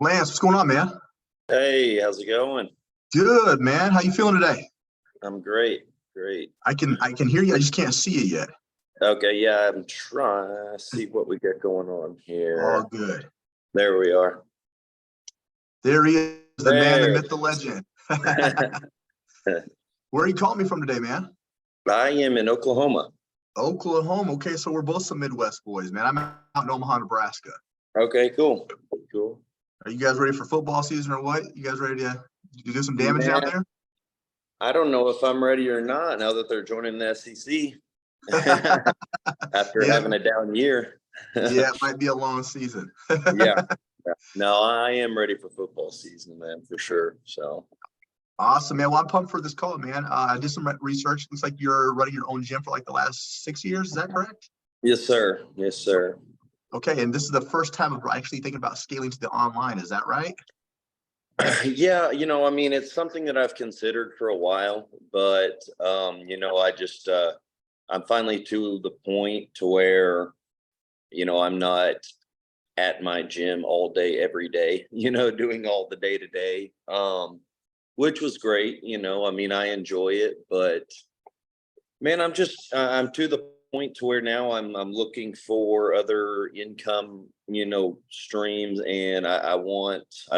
Lance, what's going on, man? Hey, how's it going? Good, man. How you feeling today? I'm great. Great. I can hear you. I just can't see you yet. Okay, yeah, I'm trying to see what we got going on All here. good. There we are. There he is, the man, the There. myth, the legend. Where are you calling me from today, man? I am in Oklahoma. Oklahoma. Okay, so we're both some Midwest boys, man. I'm out in Omaha, Nebraska. Okay, cool. Cool. Are you guys ready for football season or what? You guys ready to do some damage Man, out there? I don't know if I'm ready or not now that they're joining the SEC after Yeah, having a down year. yeah, it might be a long season. Yeah. No, I am ready for football season, man, for sure. So Awesome, man. Well, I'm pumped for this call, man. I did some research. Looks like you're running your own gym for like the last 6 years. Is that correct? yes, sir. Yes, sir. Okay, and this is the first time of actually thinking about scaling to the online. Is that right? Yeah, I mean, it's something that I've considered for a while, but I'm finally to the point to where, I'm not at my gym all day, every day, doing all the day to day, which was great. I mean, I enjoy it, but man, I'm to the point to where now I'm looking for other income, streams, and I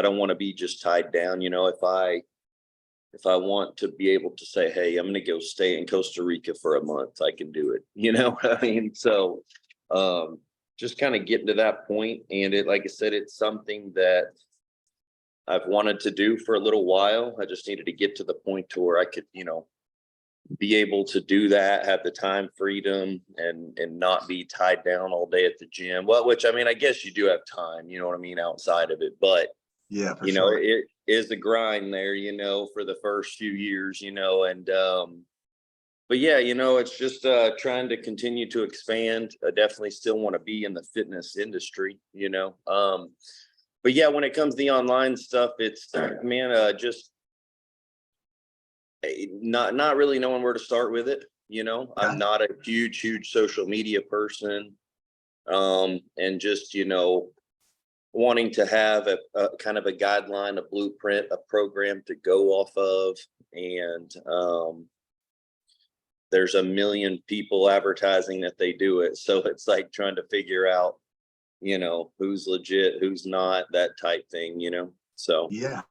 don't want to be just tied down. If I want to be able to say, hey, I'm going to go stay in Costa Rica for a month, I can do it. You know what I mean? So just kind of getting to that point, and like I said, it's something that I've wanted to do for a little while. I just needed to get to the point to where I could, be able to do that, have the time freedom, and not be tied down all day at the gym. Well, which I mean, I guess you do have time, you know what I mean, outside of it, but Yeah, for sure. it is a grind there, for the first few years, and but yeah, it's just trying to continue to expand. I definitely still want to be in the fitness industry, but yeah, when it comes to the online stuff, it's man, just not really knowing where to start with it. I'm Okay. not a huge social media person, and just wanting to have a kind of a guideline, a blueprint, a program to go off of. And there's a million people advertising that they do it, so it's like trying to figure out who's legit, who's not, that type thing. So Yeah,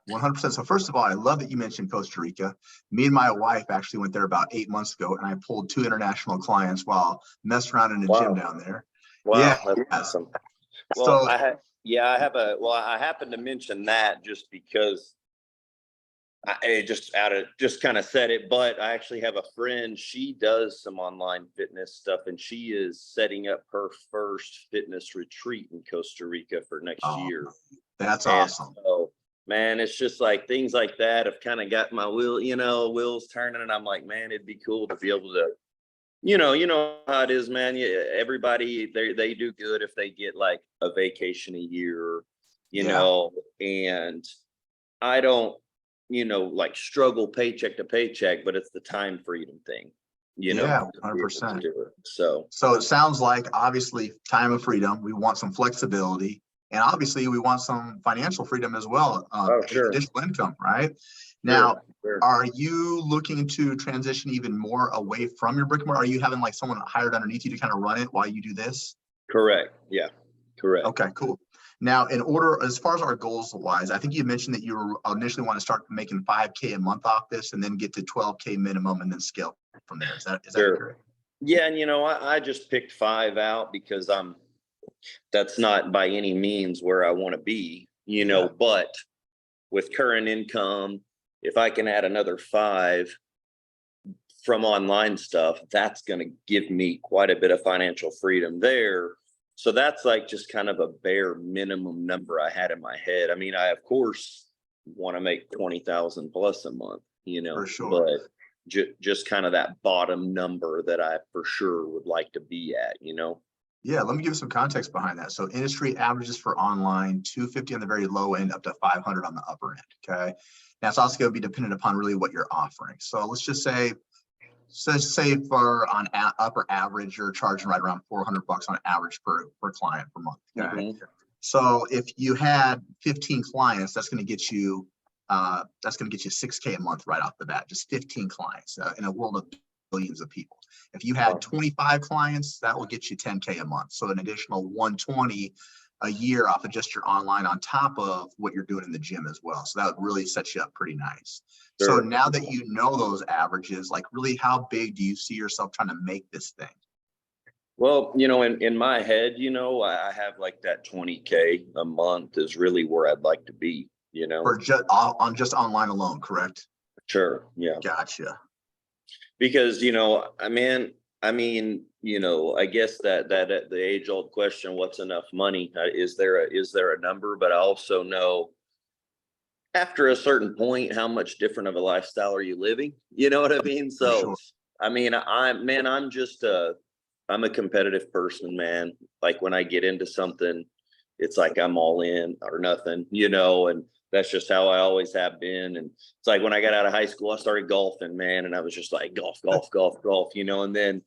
100%. So first of all, I love that you mentioned Costa Rica. Me and my wife actually went there about 8 months ago, and I pulled two international clients while messing around in a gym wow. down there. Yeah. Wow, that's awesome. Well, So I happen to mention that just because just kind of said it, but I actually have a friend. She does some online fitness stuff, and she is setting up her first fitness retreat in Costa Rica for next oh, year. that's And awesome. so, man, it's just like things like that have kind of got my wheels turning, and I'm like, man, it'd be cool to be able to, you know how it is, man. Everybody they do good if they get like a vacation a year, Yeah, and I don't, like struggle paycheck to paycheck, but it's the time freedom thing, yeah, to be able to 100%. do it. So, So it sounds like obviously time of freedom. We want some flexibility, and obviously we want some financial freedom as well, oh, sure, additional income, right? Now, sure, sure. are you looking to transition even more away from your brick and mortar? Are you having like someone hired underneath you to kind of run it while you do this? Correct. Yeah, correct. Okay, cool. Now, in order, as far as our goals wise, I think you mentioned that you initially want to start making 5K a month off this and then get to 12K minimum and then scale from there. Is that Sure. accurate? Yeah, and I just picked five out because that's not by any means where I want to be, Yeah. but with current income, if I can add another five from online stuff, that's going to give me quite a bit of financial freedom there. So that's like just kind of a bare minimum number I had in my head. I mean, I of course want to make 20,000 plus a month, For sure. but just kind of that bottom number that I for sure would like to be at. Yeah, let me give you some context behind that. So industry averages for online, 250 on the very low end, up to 500 on the upper end. Okay. Now it's also going to be dependent upon really what you're offering. So let's just say for on upper average, you're charging right around $400 on average per client per month. Okay. Mm-hmm. So if you had 15 clients, that's going to get you 6K a month right off the bat, just 15 clients in a world of billions of people. If you had 25 clients, that will get you 10K a month. So an additional 120 a year off of just your online on top of what you're doing in the gym as well. So that would really set you up pretty nice. Sure. So now that you know those averages, like really how big do you see yourself trying to make this thing? Well, in my head, I have like that 20K a month is really where I'd like to be, Or just online alone, correct? Sure. Yeah. Gotcha. Because, I guess that the age old question, what's enough money? Is there a number? But I also know after a certain point, how much different of a lifestyle are you living? You know what I mean? So, Sure. I'm a competitive person, man. Like when I get into something, it's like I'm all in or nothing, and that's just how I always have been. And it's like when I got out of high school, I started golfing, man, and I was just like golf, golf, golf, golf, and then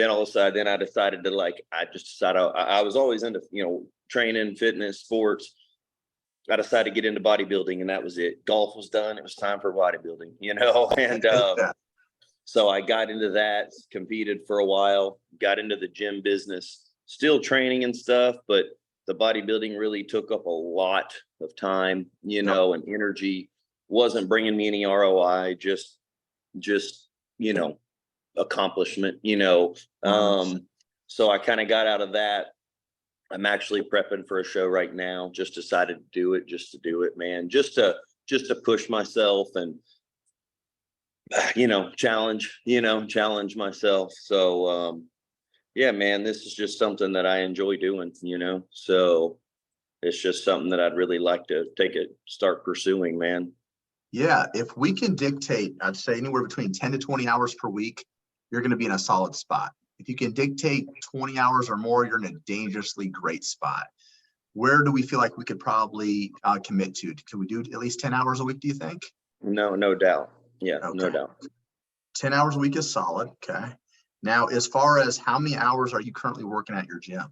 all of a sudden, then I decided to I was always into, training, fitness, sports. I decided to get into bodybuilding, and that was it. Golf was done. It was time for bodybuilding, and so I got into that, competed for a while, got into the gym business, still training and stuff, but the bodybuilding really took up a lot of time, and energy. Wasn't bringing me any ROI, just, accomplishment, so I kind of got out of that. I'm actually prepping for a show right now. Just decided to do it just to do it, man. Just to push myself and, challenge myself. So, yeah, man, this is just something that I enjoy doing, so it's just something that I'd really like to start pursuing, man. Yeah, if we can dictate, I'd say anywhere between 10 to 20 hours per week, you're going to be in a solid spot. If you can dictate 20 hours or more, you're in a dangerously great spot. Where do we feel like we could probably commit to? Can we do at least 10 hours a week, do you think? No doubt. Yeah, Okay. no doubt. 10 hours a week is solid. Okay. Now, as far as how many hours are you currently working at your gym?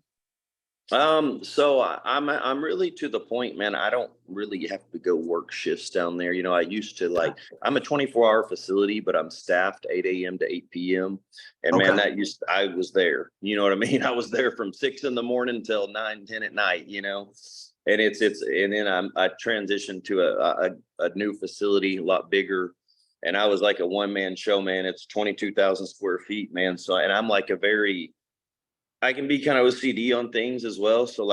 So I'm really to the point, man. I don't really have to go work shifts down there. I used to I'm a 24-hour facility, but I'm staffed 8 a.m. to 8 p.m. And man, I was there. You know what I mean? I was there from 6 in the morning till 9, 10 at night, and and then I transitioned to a new facility, a lot bigger. And I was like a one-man show, man. It's 22,000 square feet, man. So, and I'm like I can be kind of OCD on things as well. So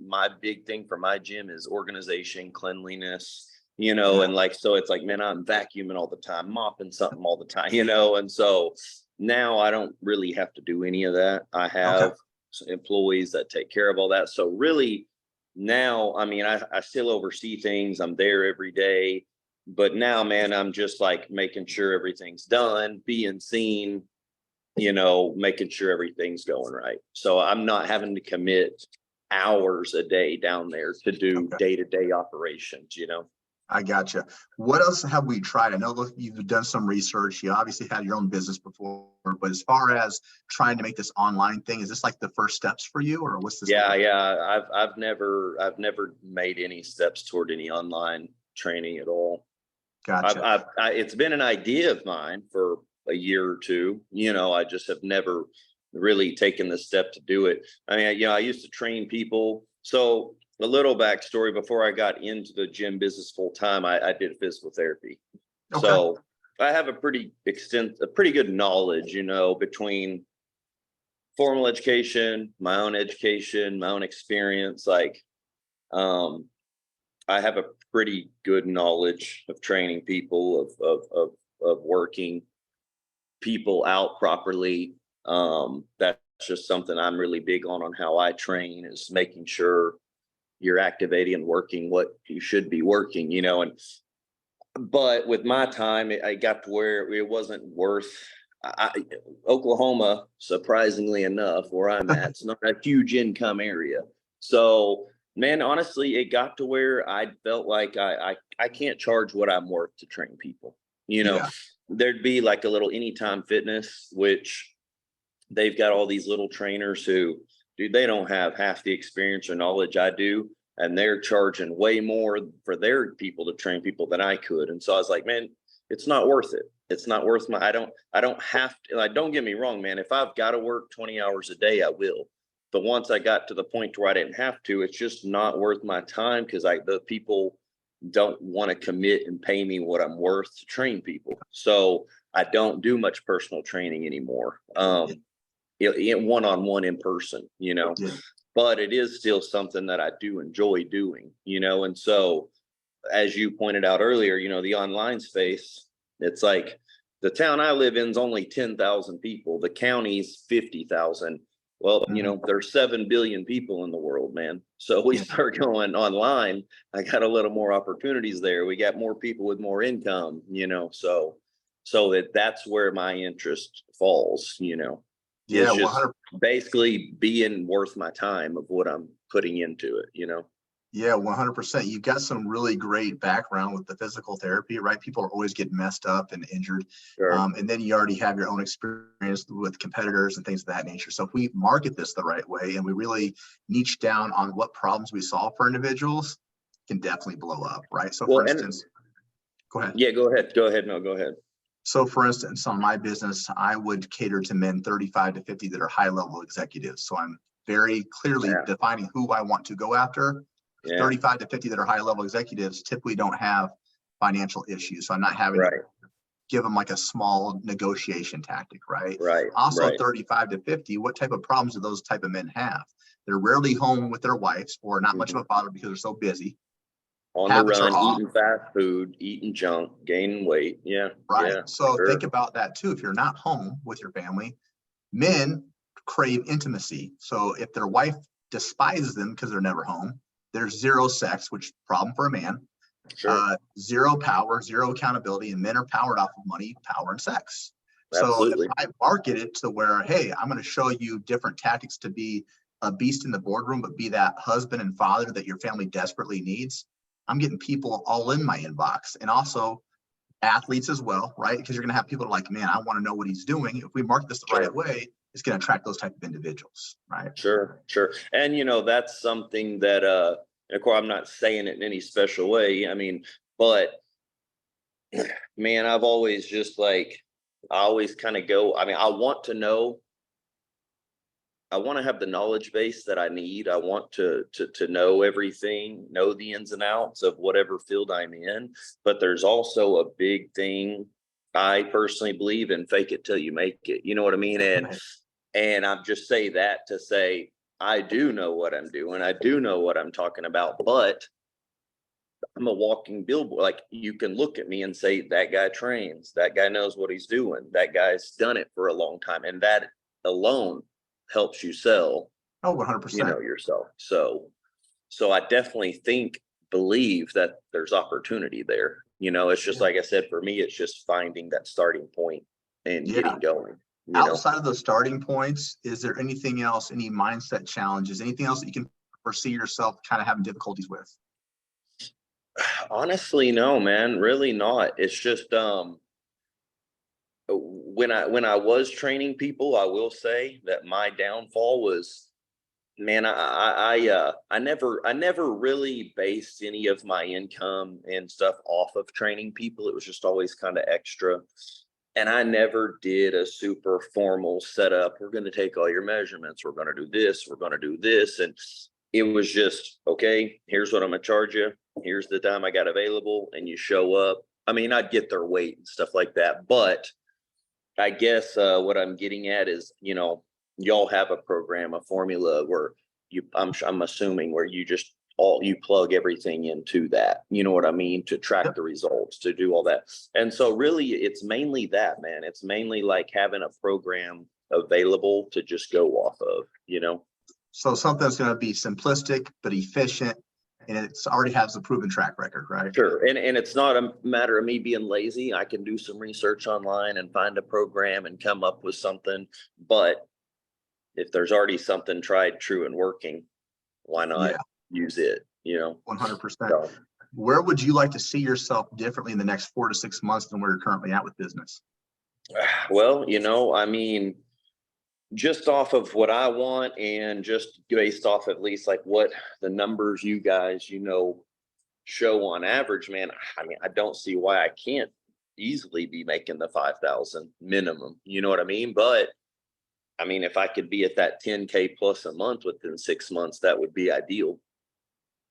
my big thing for my gym is organization, cleanliness, and so it's like, man, I'm vacuuming all the time, mopping something all the time, and so now I don't really have to do any of that. I have employees that take care of all that. So really now, I still oversee things. I'm there every day, but now, man, I'm just like making sure everything's done, being seen, making sure everything's going right. So I'm not having to commit hours a day down there to do day-to-day operations, I gotcha. What else have we tried? I know you've done some research. You obviously had your own business before, but as far as trying to make this online thing, is this like the first steps for you, or what's this? Yeah. I've never made any steps toward any online training at all. Gotcha. It's been an idea of mine for a year or two. I just have never really taken the step to do it. I used to train people. So a little backstory: before I got into the gym business full time, I did physical therapy. Okay. So I have a pretty good knowledge, between formal education, my own experience. I have a pretty good knowledge of training people, of working people out properly. That's just something I'm really big on how I train, is making sure you're activating and working what you should be working, but with my time, I got to where it wasn't worth. Oklahoma, surprisingly enough, where I'm at, it's not a huge income area. So, man, honestly, it got to where I felt like I can't charge what I'm worth to train people. There'd be like a little Anytime Fitness, which they've got all these little trainers who, dude, they don't have half the experience or knowledge I do. and they're charging way more for their people to train people than I could. And so I was like, man, it's not worth it. It's not worth I don't have to, like, don't get me wrong, man. If I've got to work 20 hours a day, I will. But once I got to the point where I didn't have to, it's just not worth my time, because the people don't want to commit and pay me what I'm worth to train people. So I don't do much personal training anymore. One-on-one in person, Yeah. but it is still something that I do enjoy doing, and so, as you pointed out earlier, the online space, it's like the town I live in is only 10,000 people. The county's 50,000. Well, there's 7 billion people in the world, man. So we Yeah. start going online. I got a little more opportunities there. We got more people with more income, so that's where my interest falls, Yeah, is just 100. basically being worth my time of what I'm putting into it. Yeah, 100%. You've got some really great background with the physical therapy, right? People are always getting messed up and injured. Sure. And then you already have your own experience with competitors and things of that nature. So if we market this the right way and we really niche down on what problems we solve for individuals, it can definitely blow up, right? So Well, for instance, go ahead. yeah, go ahead. No, go ahead. So for instance, on my business, I would cater to men 35 to 50 that are high level executives. So I'm very clearly defining who I want to go after. 35 to 50 that are high level executives typically don't have financial issues. So I'm not having to give them like a small negotiation tactic, right? Also 35 to 50, what type of problems do those type of men have? They're rarely home with their wives, or not much of a father because they're so busy. On the run, eating fast food, eating junk, gaining weight. Yeah. Right. Yeah, So sure. think about that too. If you're not home with your family, men crave intimacy. So if their wife despises them because they're never home, there's zero sex, which is a problem for a man. Sure. Zero power, zero accountability, and men are powered off of money, power, and sex. Absolutely. So if I market it to where, hey, I'm going to show you different tactics to be a beast in the boardroom, but be that husband and father that your family desperately needs, I'm getting people all in my inbox, and also athletes as well, right? Because you're going to have people that are like, man, I want to know what he's doing. If we market this the right way, it's going to attract those type of individuals, right? Sure. And that's something that of course I'm not saying it in any special way. I mean, but man, I've always just I always kind of go, I mean, I want to have the knowledge base that I need. I want to know everything, know the ins and outs of whatever field I'm in. But there's also a big thing I personally believe in: fake it till you make it. You know what I mean? And I just say that to say I do know what I'm doing. I do know what I'm talking about, but I'm a walking billboard. Like, you can look at me and say, that guy trains, that guy knows what he's doing, that guy's done it for a long time. And that alone helps you sell, 100%. yourself. So I definitely believe that there's opportunity there. It's just like I said, for me, it's just finding that starting point and getting going. Outside of those starting points, is there anything else, any mindset challenges, anything else that you can foresee yourself kind of having difficulties with? Honestly, no, man, really not. It's just when I was training people, I will say that my downfall was, man, I never really based any of my income and stuff off of training people. It was just always kind of extra. And I never did a super formal setup. We're going to take all your measurements. We're going to do this. We're going to do this. And it was just, okay, here's what I'm going to charge you. Here's the time I got available. And you show up. I mean, I'd get their weight and stuff like that. But I guess what I'm getting at is, y'all have a program, a formula where I'm assuming where you just you plug everything into that, you know what I mean, to track the results, to do all that. And so really it's mainly that, man. It's mainly like having a program available to just go off of, So something that's going to be simplistic but efficient, and it's already has a proven track record, right? Sure. And it's not a matter of me being lazy. I can do some research online and find a program and come up with something. But if there's already something tried, true, and working, why not use it? 100%. So, where would you like to see yourself differently in the next 4 to 6 months than where you're currently at with business? well, I mean, just off of what I want and just based off at least like what the numbers you guys, show on average, man, I mean, I don't see why I can't easily be making the 5,000 minimum. You know what I mean? But I mean, if I could be at that 10K plus a month within 6 months, that would be ideal.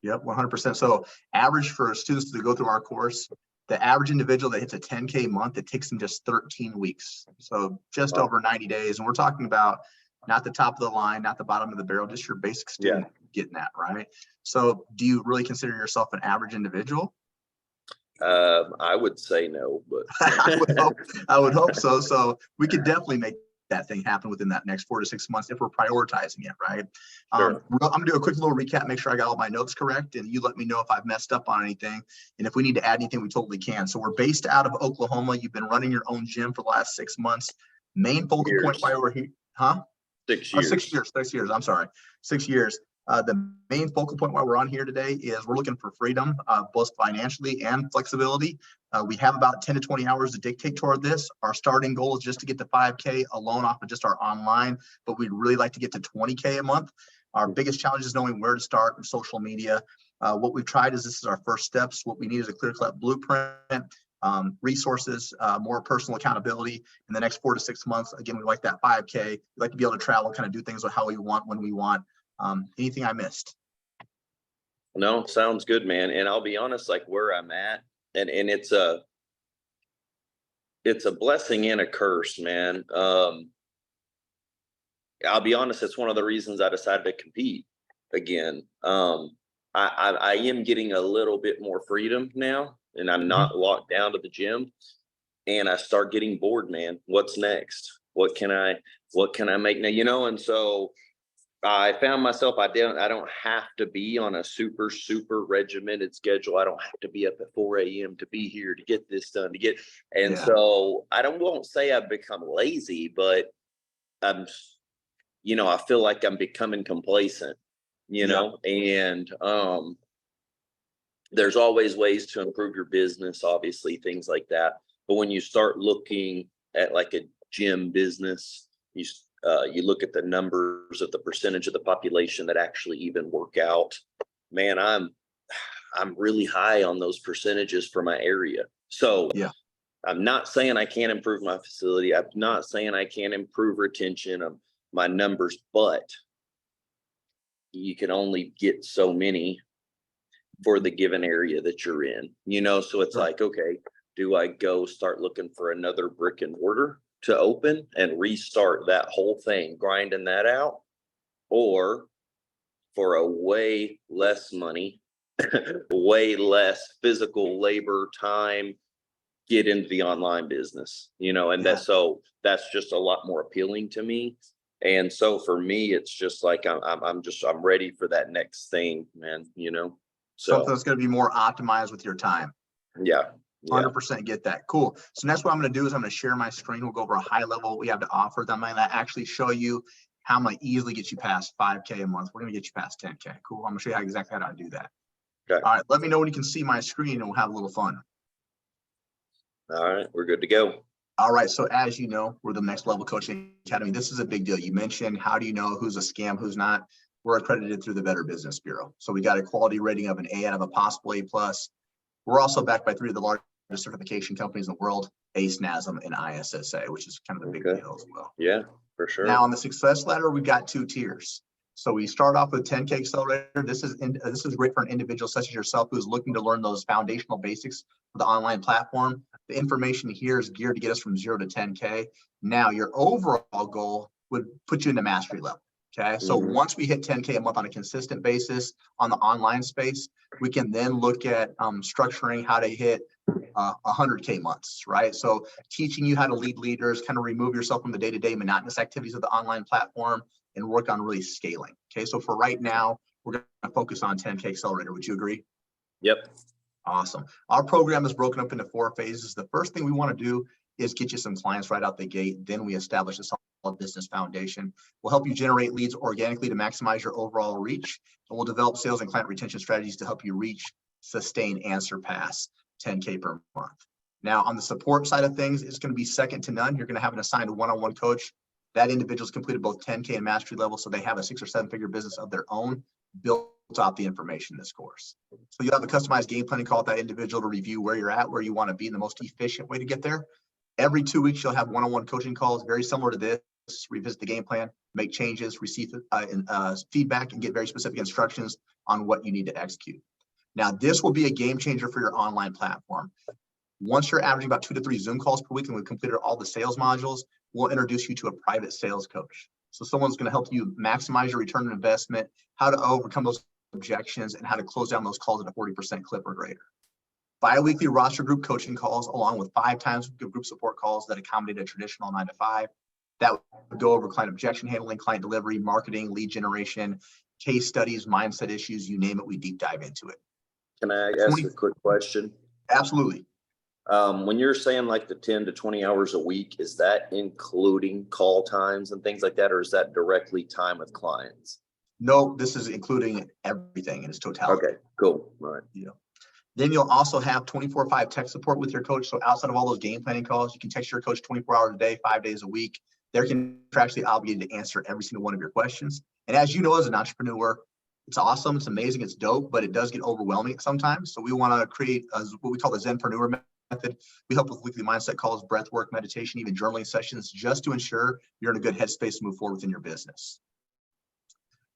Yep, 100%. So average for students to go through our course, the average individual that hits a 10K month, it takes them just 13 weeks. So just Wow. over 90 days. And we're talking about not the top of the line, not the bottom of the barrel, just your basic student getting that, right? So do you really consider yourself an average individual? I would say no, but I would hope so. So we could definitely make that thing happen within that next 4 to 6 months if we're prioritizing it, right? Sure. I'm gonna do a quick little recap, make sure I got all my notes correct, and you let me know if I've messed up on anything. And if we need to add anything, we totally can. So we're based out of Oklahoma. You've been running your own gym for the last 6 months. Main focal point why we're here, huh? 6 Oh, years. 6 years, 6 years. I'm sorry, 6 years. The main focal point why we're on here today is we're looking for freedom, both financially and flexibility. We have about 10 to 20 hours to dictate toward this. Our starting goal is just to get to 5K alone off of just our online, but we'd really like to get to 20K a month. Our biggest challenge is knowing where to start in social media. What we've tried is this is our first steps. What we need is a clear-cut blueprint, resources, more personal accountability in the next 4 to 6 months. Again, we like that 5K. We like to be able to travel, kind of do things how we want, when we want. Anything I missed? No, sounds good, man. And I'll be honest, like where I'm at, and it's a blessing and a curse, man. I'll be honest, it's one of the reasons I decided to compete again. I am getting a little bit more freedom now, and I'm not locked down to the gym. And I start getting bored, man. What's next? What can I make now? And so I found myself, I don't have to be on a super regimented schedule. I don't have to be up at 4 a.m. to be here to get this done, so won't say I've become lazy, but I feel like I'm becoming complacent, and there's always ways to improve your business, obviously, things like that. But when you start looking at like a gym business, you look at the numbers of the percentage of the population that actually even work out. Man, I'm really high on those percentages for my area. So I'm not saying I can't improve my facility. I'm not saying I can't improve retention of my numbers, but you can only get so many for the given area that you're in, so it's like, okay, do I go start looking for another brick and mortar to open and restart that whole thing, grinding that out, or for a way less money, way less physical labor time, get into the online business, and that's just a lot more appealing to me. And so for me, it's just like I'm ready for that next thing, man, So something that's going to be more optimized with your time. Yeah. 100% get that. Cool. So that's what I'm going to do is I'm going to share my screen. We'll go over a high level what we have to offer. Then I'm going to actually show you how I'm going to easily get you past 5K a month. We're going to get you past 10K. Cool. I'm going to show you exactly how to do that. Okay. All right. Let me know when you can see my screen and we'll have a little fun. All right. We're good to go. All right. So as you know, we're the Next Level Coaching Academy. This is a big deal. You mentioned, how do you know who's a scam, who's not? We're accredited through the Better Business Bureau. So we got a quality rating of an A out of a possible A+. We're also backed by 3 of the largest certification companies in the world, ACE, NASM, and ISSA, which is kind of a big deal as well. Yeah, for sure. Now on the success ladder, we've got 2 tiers. So we start off with 10K Accelerator. This is great for an individual such as yourself who's looking to learn those foundational basics for the online platform. The information here is geared to get us from 0 to 10K. Now your overall goal would put you into mastery level. Okay, so once we hit 10K a month on a consistent basis on the online space, we can then look at structuring how to hit 100K months, right? So teaching you how to lead leaders, kind of remove yourself from the day-to-day monotonous activities of the online platform and work on really scaling. Okay, so for right now, we're going to focus on 10K Accelerator. Would you agree? Yep. Awesome. Our program is broken up into 4 phases. The first thing we want to do is get you some clients right out the gate. Then we establish a solid business foundation. We'll help you generate leads organically to maximize your overall reach. And we'll develop sales and client retention strategies to help you reach, sustain, and surpass 10K per month. Now, on the support side of things, it's going to be second to none. You're going to have an assigned one-on-one coach That individual's completed both 10K and mastery level, so they have a 6 or 7 figure business of their own built off the information in this course. So you have a customized game planning call with that individual to review where you're at, where you want to be, in the most efficient way to get there. Every 2 weeks, you'll have one-on-one coaching calls, very similar to this. Revisit the game plan, make changes, receive feedback, and get very specific instructions on what you need to execute. Now, this will be a game changer for your online platform. Once you're averaging about 2 to 3 Zoom calls per week and we've completed all the sales modules, we'll introduce you to a private sales coach. So someone's going to help you maximize your return on investment, how to overcome those objections, and how to close down those calls at a 40% clip or greater. Bi-weekly roster group coaching calls, along with 5 times group support calls that accommodate a traditional 9 to 5. That would go over client objection handling, client delivery, marketing, lead generation, case studies, mindset issues, you name it, we deep dive into it. Can I ask a quick question? Absolutely. When you're saying like the 10 to 20 hours a week, is that including call times and things like that, or is that directly time with clients? No, this is including everything in its totality. Okay, cool. All right. Yeah. Then you'll also have 24/5 tech support with your coach. So outside of all those game planning calls, you can text your coach 24 hours a day, 5 days a week. They're contractually obligated to answer every single one of your questions. And as you know, as an entrepreneur, it's awesome, it's amazing, it's dope, but it does get overwhelming sometimes. So we want to create what we call the Zenpreneur method. We help with weekly mindset calls, breath work, meditation, even journaling sessions, just to ensure you're in a good headspace to move forward within your business.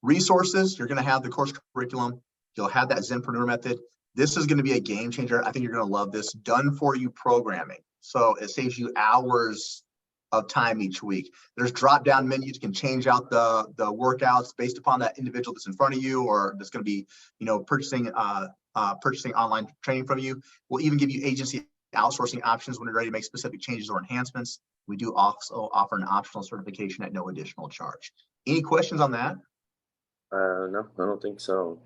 Resources, you're going to have the course curriculum. You'll have that Zenpreneur method. This is going to be a game changer. I think you're going to love this. Done for you programming. So it saves you hours of time each week. There's drop down menus. You can change out the workouts based upon that individual that's in front of you, or that's going to be, purchasing online training from you. We'll even give you agency outsourcing options when you're ready to make specific changes or enhancements. We do also offer an optional certification at no additional charge. Any questions on that? No, I don't think so.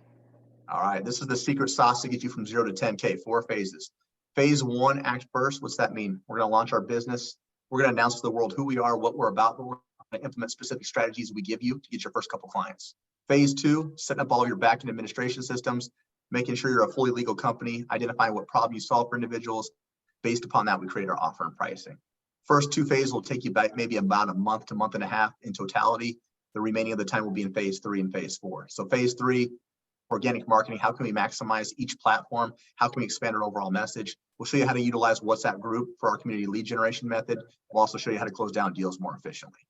All right, this is the secret sauce to get you from 0 to 10K, 4 phases. Phase 1, act first. What's that mean? We're going to launch our business. We're going to announce to the world who we are, what we're about, but we're going to implement specific strategies we give you to get your first couple clients. Phase 2, setting up all your back-end administration systems, making sure you're a fully legal company, identifying what problem you solve for individuals. Based upon that, we create our offer and pricing. First 2 phases will take you back maybe about a month to month and a half in totality. The remaining of the time will be in phase 3 and phase 4. So phase 3, organic marketing. How can we maximize each platform? How can we expand our overall message? We'll show you how to utilize WhatsApp group for our community lead generation method. We'll also show you how to close down deals more efficiently.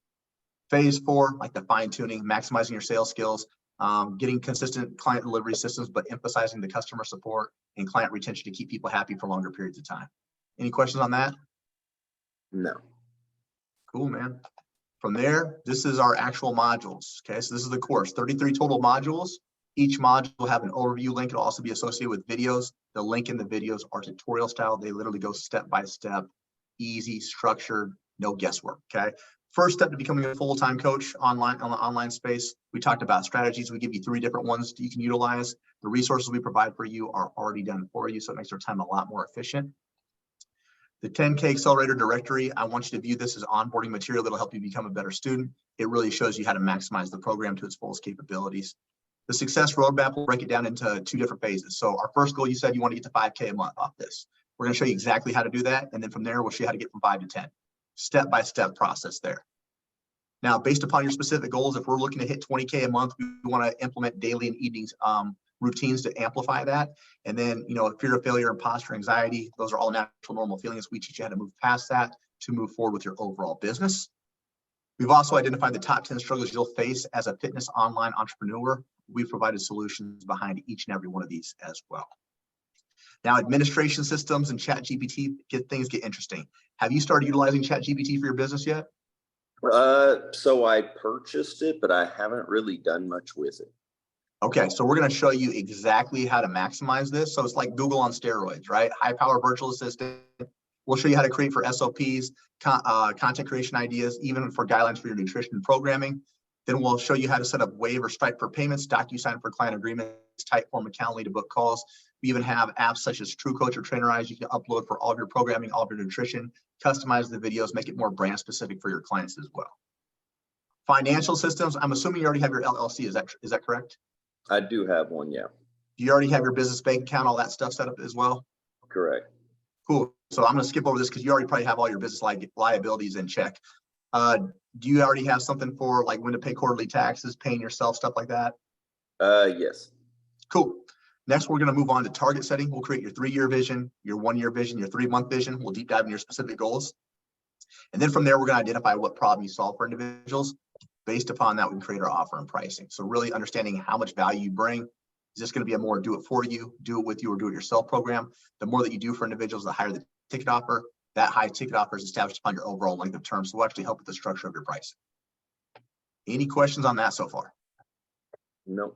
Phase 4, like the fine tuning, maximizing your sales skills, getting consistent client delivery systems, but emphasizing the customer support and client retention to keep people happy for longer periods of time. Any questions on that? No. Cool, man. From there, this is our actual modules. Okay, so this is the course, 33 total modules. Each module will have an overview link. It'll also be associated with videos. The link in the videos are tutorial style. They literally go step by step, easy, structured, no guesswork. Okay. First step to becoming a full-time coach online on the online space. We talked about strategies. We give you 3 different ones that you can utilize. The resources we provide for you are already done for you, so it makes our time a lot more efficient. The 10K Accelerator Directory, I want you to view this as onboarding material that'll help you become a better student. It really shows you how to maximize the program to its fullest capabilities. The success roadmap will break it down into 2 different phases. So our first goal, you said you want to get to 5K a month off this. We're going to show you exactly how to do that. And then from there, we'll show you how to get from 5 to 10. Step-by-step process there. Now, based upon your specific goals, if we're looking to hit 20K a month, we want to implement daily and evenings routines to amplify that. And then, fear of failure, imposter anxiety, those are all natural, normal feelings. We teach you how to move past that to move forward with your overall business. We've also identified the top 10 struggles you'll face as a fitness online entrepreneur. We've provided solutions behind each and every one of these as well. Now, administration systems and ChatGPT get interesting. Have you started utilizing ChatGPT for your business yet? So I purchased it, but I haven't really done much with it. Okay, so we're going to show you exactly how to maximize this. So it's like Google on steroids, right? High power virtual assistant. We'll show you how to create for SOPs, content creation ideas, even for guidelines for your nutrition and programming. Then we'll show you how to set up Wave or Stripe for payments, DocuSign for client agreements, Typeform, Calendly to book calls. We even have apps such as TrueCoach or Trainerize you can upload for all of your programming, all of your nutrition, customize the videos, make it more brand specific for your clients as well. Financial systems, I'm assuming you already have your LLC, is that correct? I do have one, yeah. Do you already have your business bank account, all that stuff set up as well? Correct. Cool. So I'm going to skip over this because you already probably have all your business liabilities in check. Do you already have something for like when to pay quarterly taxes, paying yourself, stuff like that? Yes. Cool. Next, we're going to move on to target setting. We'll create your 3-year vision, your 1-year vision, your 3-month vision. We'll deep dive into your specific goals. And then from there, we're going to identify what problem you solve for individuals. Based upon that, we can create our offer and pricing. So really understanding how much value you bring. Is this going to be a more do it for you, do it with you, or do it yourself program? The more that you do for individuals, the higher the ticket offer. That high ticket offer is established upon your overall length of term. So we'll actually help with the structure of your pricing. Any questions on that so far? No.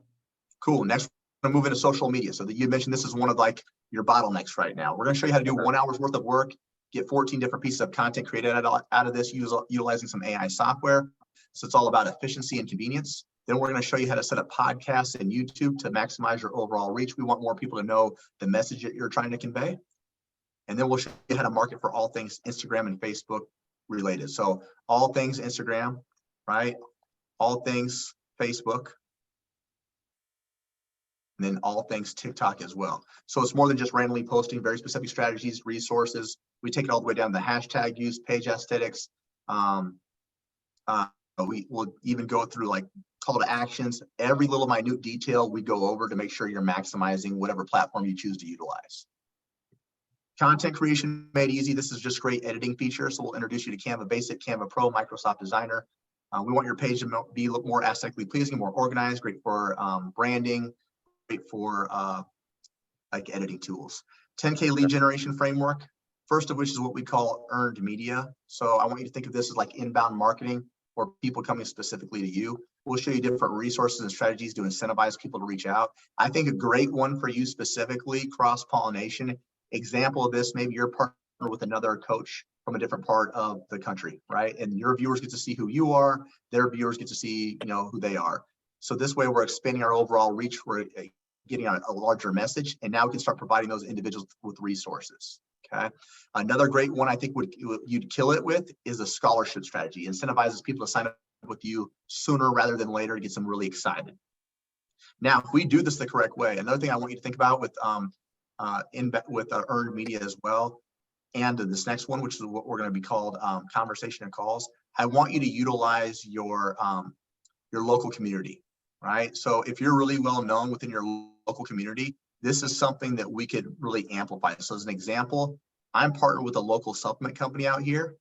Cool. Next, we're going to move into social media. So that you mentioned this is one of like your bottlenecks right now. We're going to show you how to do 1 hour's worth of work, get 14 different pieces of content created out of this utilizing some AI software. So it's all about efficiency and convenience. Then we're going to show you how to set up podcasts and YouTube to maximize your overall reach. We want more people to know the message that you're trying to convey. And then we'll show you how to market for all things Instagram and Facebook related. So all things Instagram, right? All things Facebook. And then all things TikTok as well. So it's more than just randomly posting, very specific strategies, resources. We take it all the way down to hashtag use, page aesthetics. We will even go through like call to actions. Every little minute detail we go over to make sure you're maximizing whatever platform you choose to utilize. Content creation made easy. This is just great editing feature. So we'll introduce you to Canva Basic, Canva Pro, Microsoft Designer. We want your page to be more aesthetically pleasing, more organized, great for branding, great for like editing tools. 10K lead generation framework, first of which is what we call earned media. So I want you to think of this as like inbound marketing or people coming specifically to you. We'll show you different resources and strategies to incentivize people to reach out. I think a great one for you specifically, cross-pollination. Example of this, maybe you're partner with another coach from a different part of the country, right? And your viewers get to see who you are, their viewers get to see, who they are. So this way we're expanding our overall reach, we're getting a larger message, and now we can start providing those individuals with resources. Okay. Another great one I think you'd kill it with is a scholarship strategy. Incentivizes people to sign up with you sooner rather than later to get them really excited. Now, if we do this the correct way, another thing I want you to think about with earned media as well, and this next one, which is what we're going to be called conversation and calls. I want you to utilize your local community, right? So if you're really well known within your local community, this is something that we could really amplify. So as an example, I'm partnered with a local supplement company out here.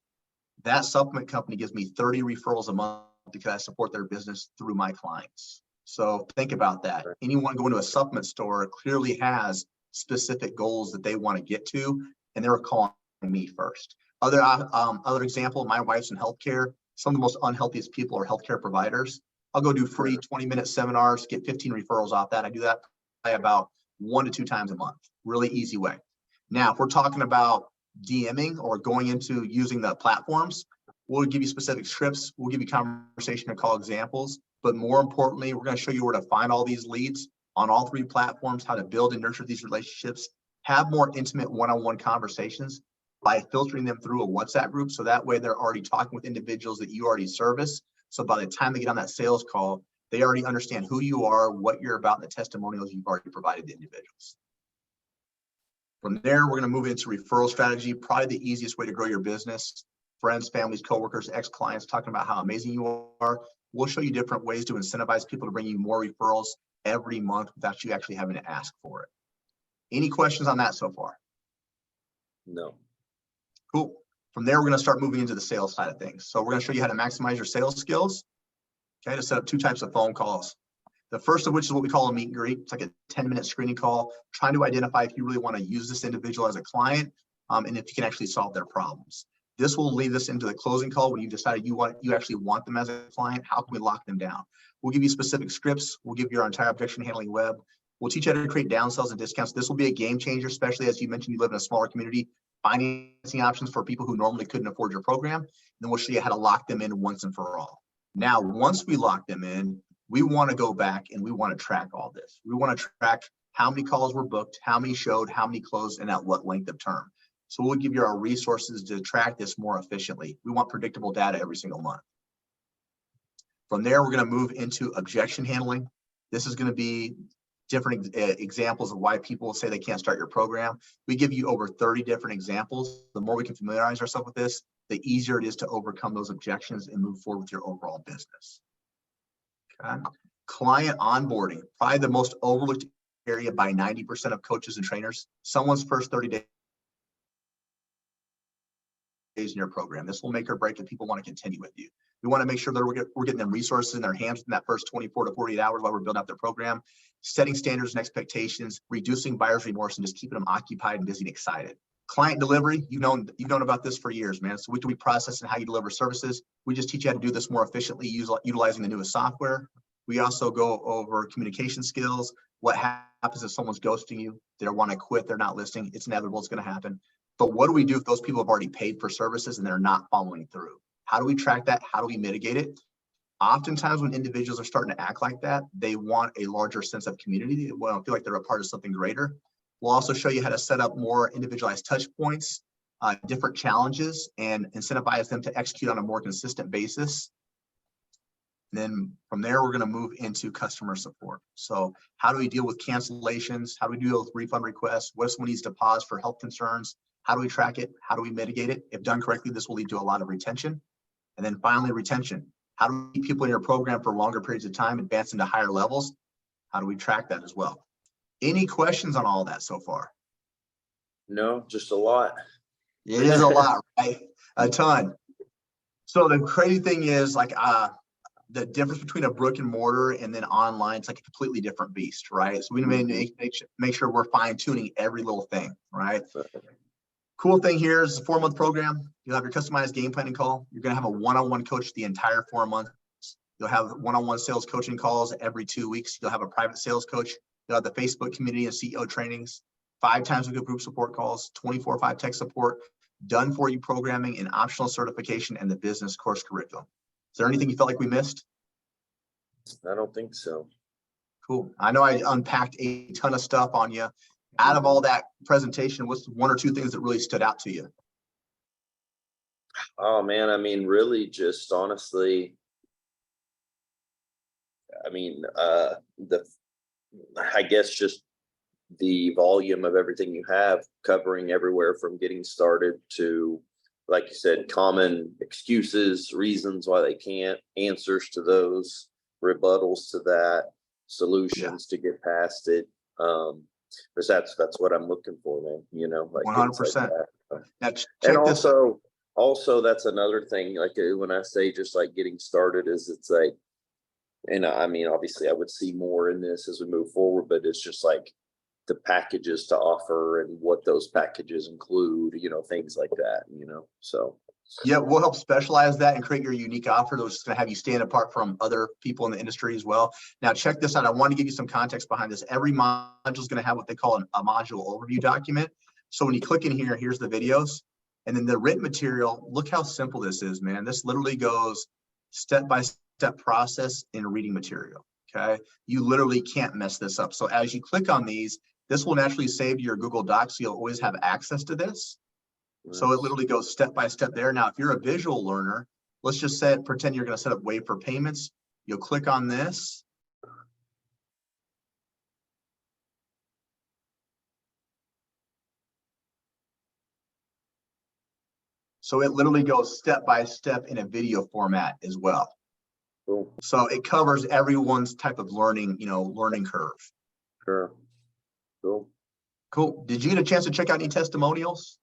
That supplement company gives me 30 referrals a month because I support their business through my clients. So think about that. Anyone going to a supplement store clearly has specific goals that they want to get to, and they're calling me first. Other example, my wife's in healthcare. Some of the most unhealthiest people are healthcare providers. I'll go do free 20-minute seminars, get 15 referrals off that. I do that by about 1 to 2 times a month. Really easy way. Now, if we're talking about DMing or going into using the platforms, we'll give you specific scripts. We'll give you conversation and call examples. But more importantly, we're going to show you where to find all these leads on all 3 platforms, how to build and nurture these relationships, have more intimate one-on-one conversations by filtering them through a WhatsApp group. So that way they're already talking with individuals that you already service. So by the time they get on that sales call, they already understand who you are, what you're about, and the testimonials you've already provided to individuals. From there, we're going to move into referral strategy, probably the easiest way to grow your business. Friends, families, coworkers, ex-clients talking about how amazing you are. We'll show you different ways to incentivize people to bring you more referrals every month without you actually having to ask for it. Any questions on that so far? No. Cool. From there, we're going to start moving into the sales side of things. So we're going to show you how to maximize your sales skills. Okay, to set up 2 types of phone calls. The first of which is what we call a meet and greet. It's like a 10-minute screening call, trying to identify if you really want to use this individual as a client, and if you can actually solve their problems. This will lead us into the closing call when you decided you actually want them as a client. How can we lock them down? We'll give you specific scripts. We'll give you our entire objection handling web. We'll teach you how to create downsells and discounts. This will be a game changer, especially as you mentioned, you live in a smaller community, financing options for people who normally couldn't afford your program. And then we'll show you how to lock them in once and for all. Now, once we lock them in, we want to go back and we want to track all this. We want to track how many calls were booked, how many showed, how many closed, and at what length of term. So we'll give you our resources to track this more efficiently. We want predictable data every single month. From there, we're going to move into objection handling. This is going to be different examples of why people say they can't start your program. We give you over 30 different examples. The more we can familiarize ourselves with this, the easier it is to overcome those objections and move forward with your overall business. Okay. Client onboarding, probably the most overlooked area by 90% of coaches and trainers. Someone's first 30 days in your program. This will make or break if people want to continue with you. We want to make sure that we're getting them resources in their hands in that first 24 to 48 hours while we're building out their program, setting standards and expectations, reducing buyer's remorse, and just keeping them occupied and busy and excited. Client delivery, you've known about this for years, man. So we process and how you deliver services. We just teach you how to do this more efficiently, utilizing the newest software. We also go over communication skills. What happens if someone's ghosting you? They want to quit, they're not listening. It's inevitable, it's going to happen. But what do we do if those people have already paid for services and they're not following through? How do we track that? How do we mitigate it? Oftentimes when individuals are starting to act like that, they want a larger sense of community. They want to feel like they're a part of something greater. We'll also show you how to set up more individualized touch points, different challenges, and incentivize them to execute on a more consistent basis. And then from there, we're going to move into customer support. So how do we deal with cancellations? How do we deal with refund requests? What if someone needs to pause for health concerns? How do we track it? How do we mitigate it? If done correctly, this will lead to a lot of retention. And then finally, retention. How do we keep people in your program for longer periods of time, advance into higher levels? How do we track that as well? Any questions on all that so far? No, just a lot. It is a lot, right? A ton. So the crazy thing is, like, the difference between a brick and mortar and then online, it's like a completely different beast, right? So we make sure we're fine tuning every little thing, right? Cool thing here is a 4-month program. You'll have your customized game planning call. You're going to have a one-on-one coach the entire 4 months. You'll have one-on-one sales coaching calls every 2 weeks. You'll have a private sales coach. You'll have the Facebook community and CEO trainings, 5 times a week group support calls, 24/5 tech support, done for you programming and optional certification, and the business course curriculum. Is there anything you felt like we missed? I don't think so. Cool. I know I unpacked a ton of stuff on you. Out of all that presentation, what's 1 or 2 things that really stood out to you? Oh man, I mean, really just honestly, I mean, I guess just the volume of everything you have, covering everywhere from getting started to, like you said, common excuses, reasons why they can't, answers to those, rebuttals to that, solutions to get past it. Because that's what I'm looking for, man. Like 100%. Like Now, check and this. also that's another thing. Like when I say just like getting started, is it's like, and I mean, obviously, I would see more in this as we move forward, but it's just like the packages to offer and what those packages include, things like that, so. Yeah, we'll help specialize that and create your unique offer that's going to have you stand apart from other people in the industry as well. Now, check this out. I want to give you some context behind this. Every module is going to have what they call a module overview document. So when you click in here, here's the videos. And then the written material, look how simple this is, man. This literally goes step-by-step process in reading material, okay? You literally can't mess this up. So as you click on these, this will naturally save to your Google Docs. So you'll always have access to this. So it literally goes step by step there. Now, if you're a visual learner, let's just pretend you're going to set up waive for payments. You'll click on this. So it literally goes step by step in a video format as well. Cool. So it covers everyone's type of learning, learning curve. Sure. Cool. Did you get a chance to check out any testimonials?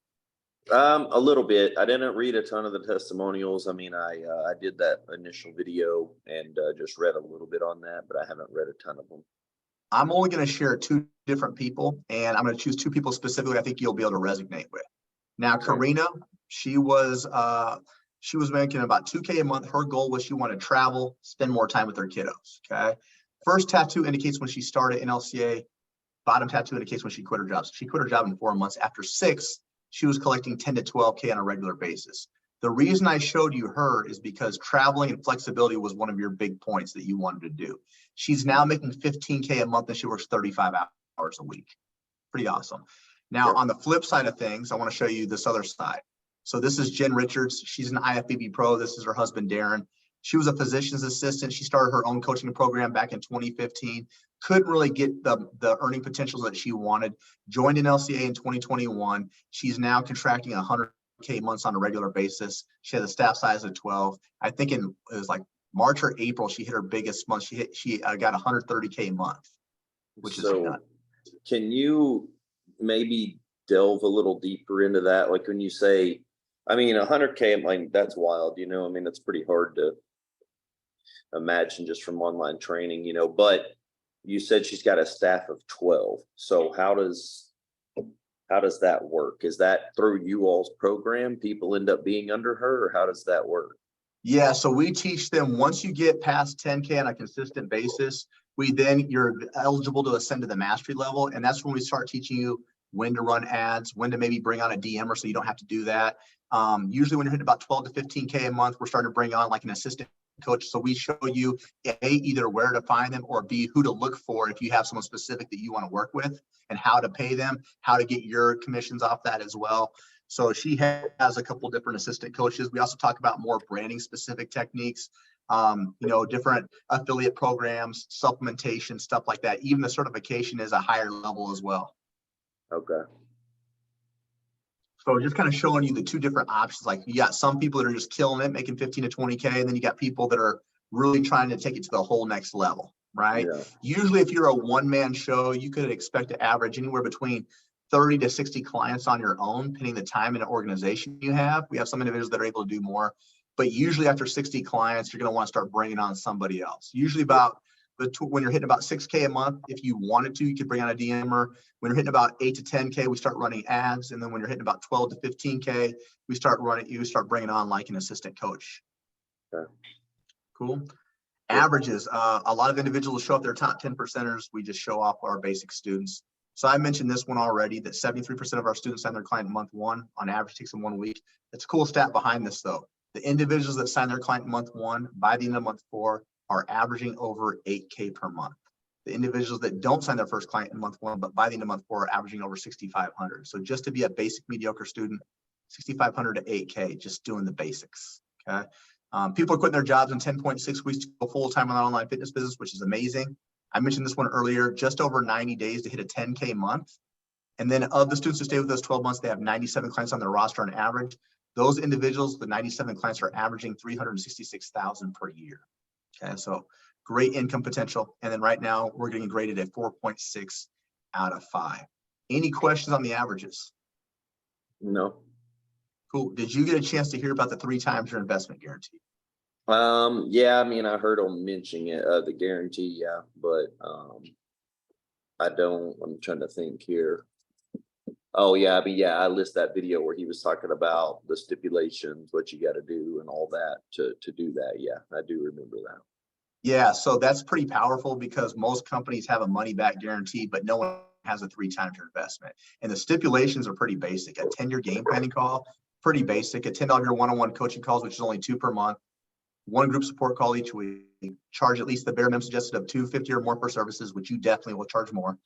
A little bit. I didn't read a ton of the testimonials. I mean, I did that initial video and just read a little bit on that, but I haven't read a ton of them. I'm only going to share 2 different people, and I'm going to choose 2 people specifically I think you'll be able to resonate with. Now, okay. Karina, she was making about $2K a month. Her goal was she wanted to travel, spend more time with her kiddos. Okay. First tattoo indicates when she started NLCA. Bottom tattoo indicates when she quit her job. So she quit her job in 4 months. After 6, she was collecting 10 to 12K on a regular basis. The reason I showed you her is because traveling and flexibility was one of your big points that you wanted to do. She's now making 15K a month and she works 35 hours a week. Pretty awesome. Now, on the flip side of things, I want to show you this other side. So this is Jen Richards. She's an IFBB pro. This is her husband, Darren. She was a physician's assistant. She started her own coaching program back in 2015. Couldn't really get the earning potential that she wanted. Joined an LCA in 2021. She's now contracting K months on a regular basis. She had a staff size of 12. I think it was like March or April, she hit her biggest month. She got 130K a month, which is nuts. Can you maybe delve a little deeper into that? Like when you say, I mean, 100K, I'm like, that's wild, you know, I mean, that's pretty hard to imagine just from online training, you know, but you said she's got a staff of 12. So how does that work? Is that through you all's program? People end up being under her, or how does that work? Yeah, so we teach them once you get past 10K on a consistent basis, you're eligible to ascend to the mastery level. And that's when we start teaching you when to run ads, when to maybe bring on a DMer so you don't have to do that. Usually when you're hitting about 12 to 15K a month, we're starting to bring on like an assistant coach. So we show you A, either where to find them, or B, who to look for if you have someone specific that you want to work with, and how to pay them, how to get your commissions off that as well. So she has a couple different assistant coaches. We also talk about more branding specific techniques, different affiliate programs, supplementation, stuff like that. Even the certification is a higher level as well. Okay. So just kind of showing you the two different options. Like you got some people that are just killing it, making 15 to 20K. And then you got people that are really trying to take it to the whole next level, right? Yeah. Usually if you're a one-man show, you could expect to average anywhere between 30 to 60 clients on your own, depending the time and organization you have. We have some individuals that are able to do more, but usually after 60 clients, you're going to want to start bringing on somebody else. Usually when you're hitting about 6K a month, if you wanted to, you could bring on a DMer. When you're hitting about 8 to 10K, we start running ads. And then when you're hitting about 12 to 15K, you start bringing on like an assistant coach. Okay. Cool. Averages. A lot of individuals show up their top 10 percenters. We just show off our basic students. So I mentioned this one already, that 73% of our students sign their client in month 1. On average, takes them 1 week. It's a cool stat behind this though. The individuals that sign their client in month 1, by the end of month 4, are averaging over 8K per month. The individuals that don't sign their first client in month 1, but by the end of month 4, are averaging over 6,500. So just to be a basic mediocre student, 6,500 to 8K, just doing the basics. Okay. People are quitting their jobs in 10.6 weeks to go full-time on an online fitness business, which is amazing. I mentioned this one earlier, just over 90 days to hit a 10K month. And then of the students who stay with us 12 months, they have 97 clients on their roster on average. Those individuals, the 97 clients, are averaging 366,000 per year. Okay, so great income potential. And then right now we're getting graded at 4.6 out of 5. Any questions on the averages? No. Cool. Did you get a chance to hear about the 3 times your investment guarantee? Yeah, I mean, I heard them mentioning it, the guarantee, yeah, but I'm trying to think here. Oh yeah, I mean, yeah, I list that video where he was talking about the stipulations, what you got to do and all that to do that. Yeah, I do remember that. Yeah, so that's pretty powerful because most companies have a money back guarantee, but no one has a 3 times your investment. And the stipulations are pretty basic. A 10-year game planning call, pretty basic. A $10 one-on-one coaching calls, which is only 2 per month. 1 group support call each week. Charge at least the bare minimum suggested of $250 or more for services, which you definitely will charge more.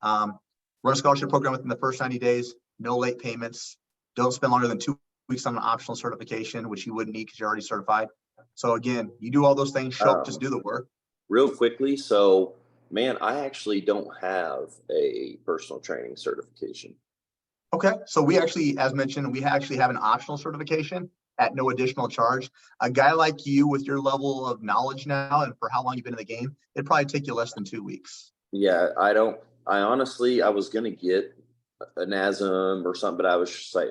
Run a scholarship program within the first 90 days. No late payments. Don't spend longer than 2 weeks on an optional certification, which you wouldn't need because you're already certified. So again, you do all those things, show up, just do the work. Real quickly, so man, I actually don't have a personal training certification. Okay, so we actually, as mentioned, we actually have an optional certification at no additional charge. A guy like you with your level of knowledge now and for how long you've been in the game, it'd probably take you less than 2 weeks. Yeah, I honestly, I was gonna get an ASM or something, but I was just like,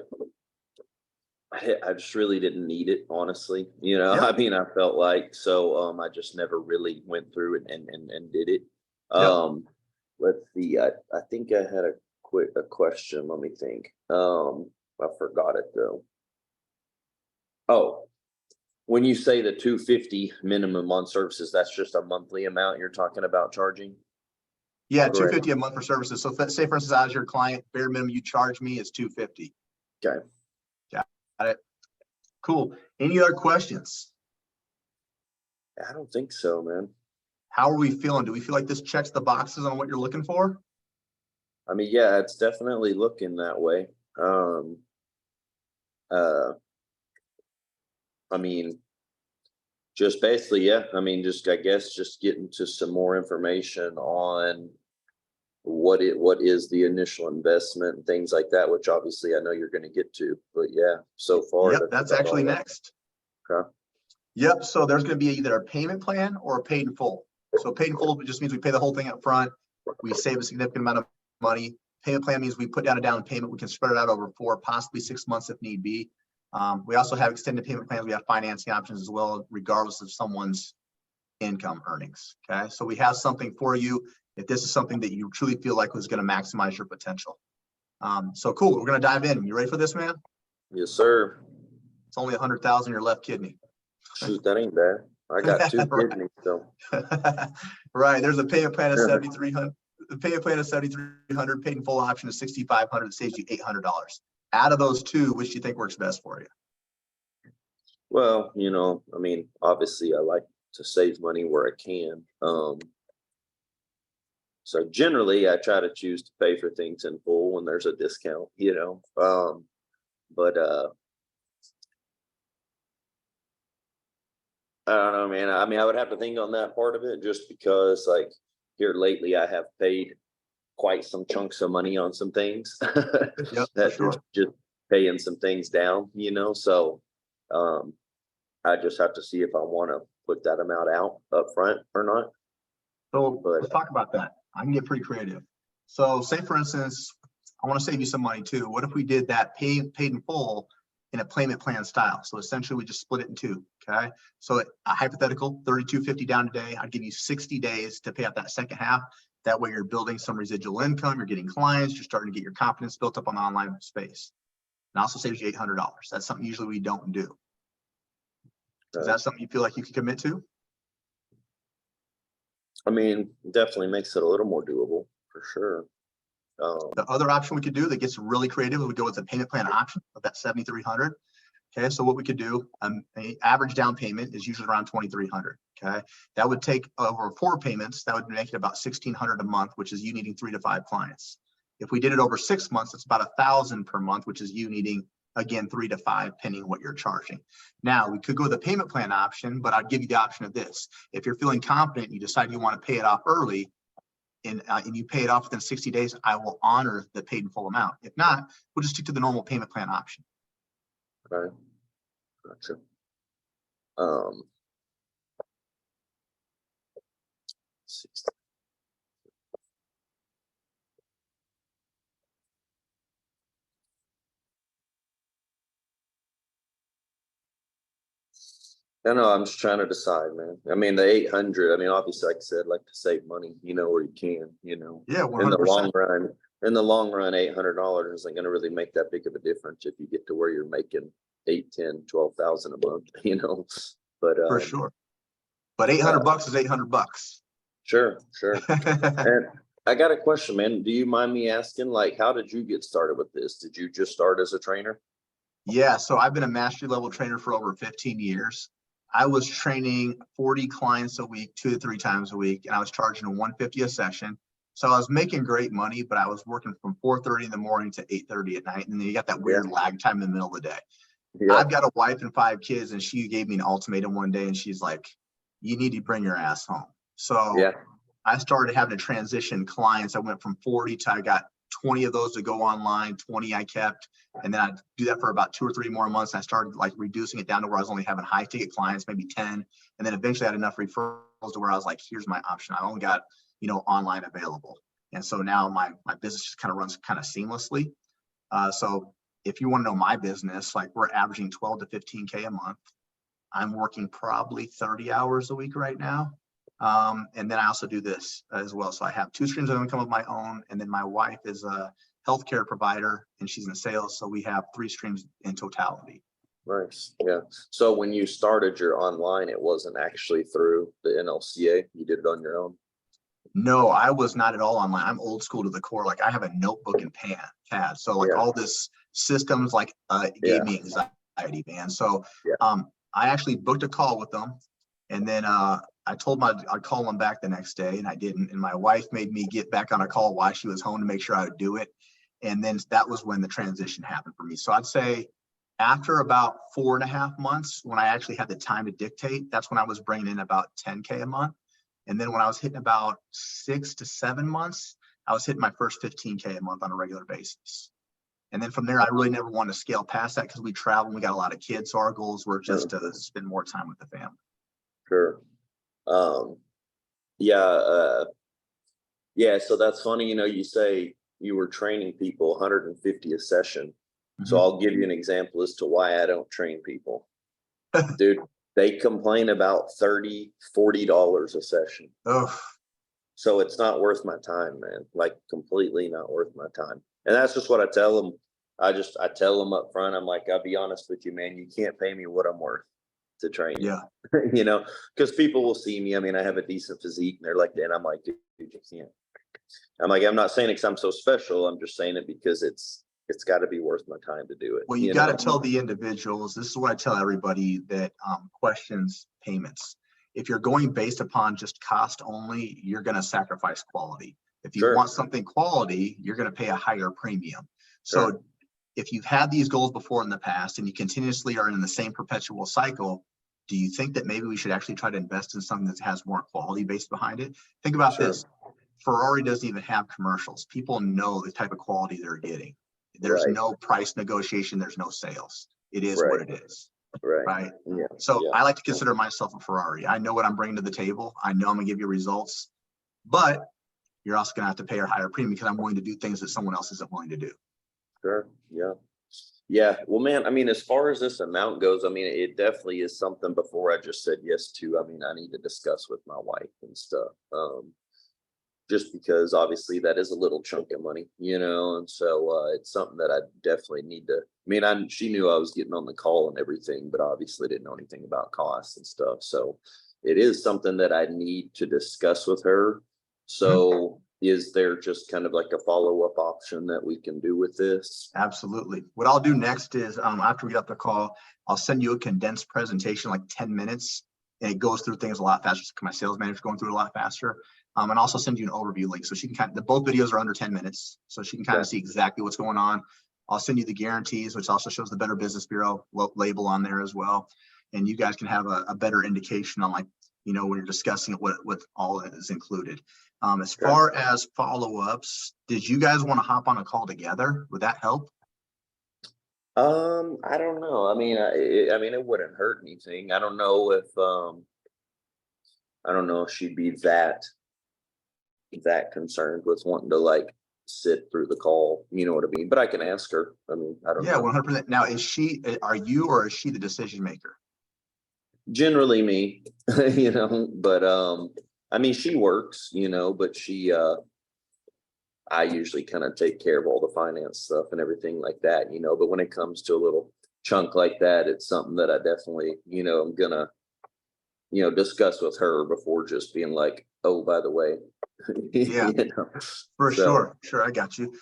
I just really didn't need it, honestly. You know, Yep. I mean, I felt like so. I just never really went through it and did it. Yep. Let's see. I think I had a question. Let me think. I forgot it though. Oh, when you say the 250 minimum on services, that's just a monthly amount you're talking about charging? Yeah, Correct. $250 a month for services. So say for instance, I was your client, bare minimum you charge me is $250. Okay. Got it. Cool. Any other questions? I don't think so, man. How are we feeling? Do we feel like this checks the boxes on what you're looking for? I mean, yeah, it's definitely looking that way. Uh, I mean, just basically, yeah. I mean, just I guess just getting to some more information on what is the initial investment and things like that, which obviously I know you're going to get to, but yeah, so far. Yep, that's actually next. Okay. Yep, so there's going to be either a payment plan or a paid in full. So paid in full just means we pay the whole thing up front. We save a significant amount of money. Payment plan means we put down a down payment. We can spread it out over 4, possibly 6 months if need be. We also have extended payment plans. We have financing options as well, regardless of someone's income earnings. Okay, so we have something for you if this is something that you truly feel like was going to maximize your potential. So cool. We're going to dive in. You ready for this, man? Yes, sir. It's only 100,000 your left kidney. Shoot, that ain't bad. I got 2 Right. kidneys, so. Right. There's a payment plan of 7,300. The payment plan is 7,300. Paid in full option is 6,500. It saves you $800. Out of those two, which do you think works best for you? Well, I mean, obviously I like to save money where I can. So generally I try to choose to pay for things in full when there's a discount, but I don't know, man. I mean, I would have to think on that part of it just because like here lately I have paid quite some chunks of money on some things Yep, that sure. just paying some things down, so I just have to see if I want to put that amount out up front or not. So let's talk about that. I can get pretty creative. So say for instance, I want to save you some money too. What if we did that paid in full in a payment plan style? So essentially we just split it in two. Okay. So a hypothetical $3,250 down today. I'd give you 60 days to pay out that second half. That way you're building some residual income, you're getting clients, you're starting to get your confidence built up on the online space. And also saves you $800. That's something usually we don't do. Is that something you feel like you could commit to? I mean, definitely makes it a little more doable for sure. The other option we could do that gets really creative, we go with the payment plan option of that 7,300. Okay, so what we could do, an average down payment is usually around 2,300. Okay, that would take over 4 payments. That would make it about 1,600 a month, which is you needing 3 to 5 clients. If we did it over 6 months, it's about 1,000 per month, which is you needing, again, 3 to 5, depending on what you're charging. Now, we could go with the payment plan option, but I'd give you the option of this. If you're feeling confident, you decide you want to pay it off early, and you pay it off within 60 days, I will honor the paid in full amount. If not, we'll just stick to the normal payment plan option. Okay, gotcha. I know, I'm just trying to decide, man. I mean, the 800, I mean, obviously, like I said, like to save money, where you can, Yeah, 100%. In the long run, $800 isn't going to really make that big of a difference if you get to where you're making 8, 10, 12,000 a month, but for sure. But $800 is $800. Sure. And I got a question, man. Do you mind me asking, like, how did you get started with this? Did you just start as a trainer? Yeah, so I've been a mastery level trainer for over 15 years. I was training 40 clients a week, 2 to 3 times a week, and I was charging $150 a session. So I was making great money, but I was working from 4:30 in the morning to 8:30 at night. And then you got that weird lag time in the middle of the day. Yeah. I've got a wife and 5 kids, and she gave me an ultimatum one day, and she's like, you need to bring your ass home. So I started having to transition clients. I went from 40 to I got 20 of those to go online, 20 I kept. And then I'd do that for about 2 or 3 more months. And I started like reducing it down to where I was only having high ticket clients, maybe 10. And then eventually I had enough referrals to where I was like, here's my option. I only got, online available. And so now my business just kind of runs kind of seamlessly. So if you want to know my business, like we're averaging 12 to 15K a month. I'm working probably 30 hours a week right now. And then I also do this as well. So I have 2 streams of income of my own. And then my wife is a healthcare provider and she's in sales. So we have 3 streams in totality. Nice. Yeah. So when you started your online, it wasn't actually through the NLCA. You did it on your own. No, I was not at all online. I'm old school to the core. Like I have a notebook and pad. So like all this systems like gave me anxiety, man. So I actually booked a call with them. And then I told I'd call them back the next day, and I didn't. And my wife made me get back on a call while she was home to make sure I would do it. And then that was when the transition happened for me. So I'd say after about 4.5 months, when I actually had the time to dictate, that's when I was bringing in about 10K a month. And then when I was hitting about 6 to 7 months, I was hitting my first 15K a month on a regular basis. And then from there, I really never wanted to scale past that because we travel and we got a lot of kids. So our goals were just to spend more time with the family. Sure. Yeah. Yeah. So that's funny. You say you were training people 150 a session. So I'll give you an example as to why I don't train people. Dude, they complain about $30, $40 a session. Oh, So it's not worth my time, man. Like completely not worth my time. And that's just what I tell them. I tell them up front, I'm like, I'll be honest with you, man, you can't pay me what I'm worth to train you. yeah. Because people will see me. I mean, I have a decent physique and they're like, and I'm like, dude, you can't. I'm like, I'm not saying it because I'm so special. I'm just saying it because it's got to be worth my time to do it. Well, you got to tell the individuals, this is what I tell everybody that questions payments. If you're going based upon just cost only, you're going to sacrifice quality. If you want something quality, you're going to pay a higher premium. So if you've had these goals before in the past and you continuously are in the same perpetual cycle, do you think that maybe we should actually try to invest in something that has more quality based behind it? Think about this. Ferrari doesn't even have commercials. People know the type of quality they're getting. There's no price negotiation. There's no sales. It is what it is. Right. Yeah. So I like to consider myself a Ferrari. I know what I'm bringing to the table. I know I'm gonna give you results, but you're also gonna have to pay a higher premium because I'm willing to do things that someone else isn't willing to do. Sure. Yeah. Yeah. Well, man, I mean, as far as this amount goes, I mean, it definitely is something before I just said yes to. I mean, I need to discuss with my wife and stuff. Just because obviously that is a little chunk of money, and so it's something that I definitely need to. I mean, she knew I was getting on the call and everything, but obviously didn't know anything about costs and stuff. So it is something that I need to discuss with her. So is there just kind of like a follow-up option that we can do with this? Absolutely. What I'll do next is after we get off the call, I'll send you a condensed presentation, like 10 minutes, and it goes through things a lot faster. My sales manager's going through it a lot faster. And also send you an overview link so she can both videos are under 10 minutes, so she can kind of see exactly what's going on. I'll send you the guarantees, which also shows the Better Business Bureau label on there as well. And you guys can have a better indication on when you're discussing what all is included. As far as follow-ups, did you guys want to hop on a call together? Would that help? I don't know. I mean, it wouldn't hurt anything. I don't know if she'd be that concerned with wanting to like sit through the call, you know what I mean? But I can ask her. I mean, I don't know. 100%. Now, are you or is she the decision maker? Generally me, but I mean, she works, but she I usually kind of take care of all the finance stuff and everything like that, but when it comes to a little chunk like that, it's something that I definitely, I'm gonna discuss with her before just being like, oh, by the way. Yeah, sure. I got you.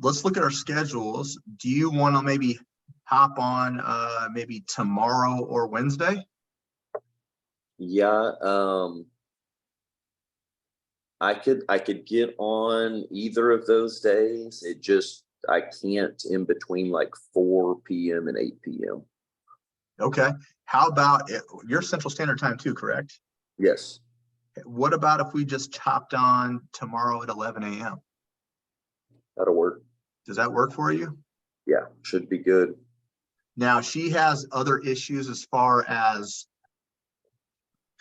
Let's look at our schedules. Do you want to maybe hop on maybe tomorrow or Wednesday? Yeah, I could get on either of those days. I can't in between like 4 p.m. and 8 p.m. Okay. How about your Central Standard Time too, correct? Yes. What about if we just hopped on tomorrow at 11 a.m.? That'll work. Does that work for you? Yeah, should be good. Now, she has other issues as far as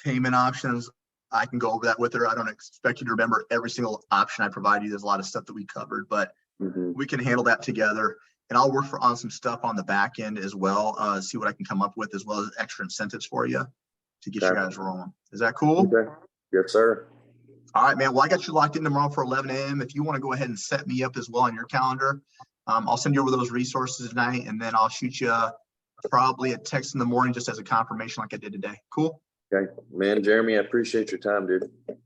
payment options. I can go over that with her. I don't expect you to remember every single option I provide you. There's a lot of stuff that we covered, but we can handle that together. And I'll work on some stuff on the back end as well, see what I can come up with, as well as extra incentives for you to get you guys rolling. Is that cool? Okay. Yes, sir. All right, man. Well, I got you locked in tomorrow for 11 a.m. If you want to go ahead and set me up as well on your calendar, I'll send you over those resources tonight, and then I'll shoot you probably a text in the morning just as a confirmation like I did today. Cool? Okay. Man, Jeremy, I appreciate your time, dude.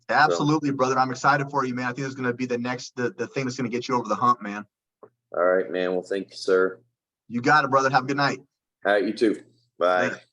Absolutely, brother. I'm excited for you, man. I think it's going to be the thing that's going to get you over the hump, man. All right, man. Well, thank you, sir. You got it, brother. Have a good night. All right, you too. Bye. Thanks.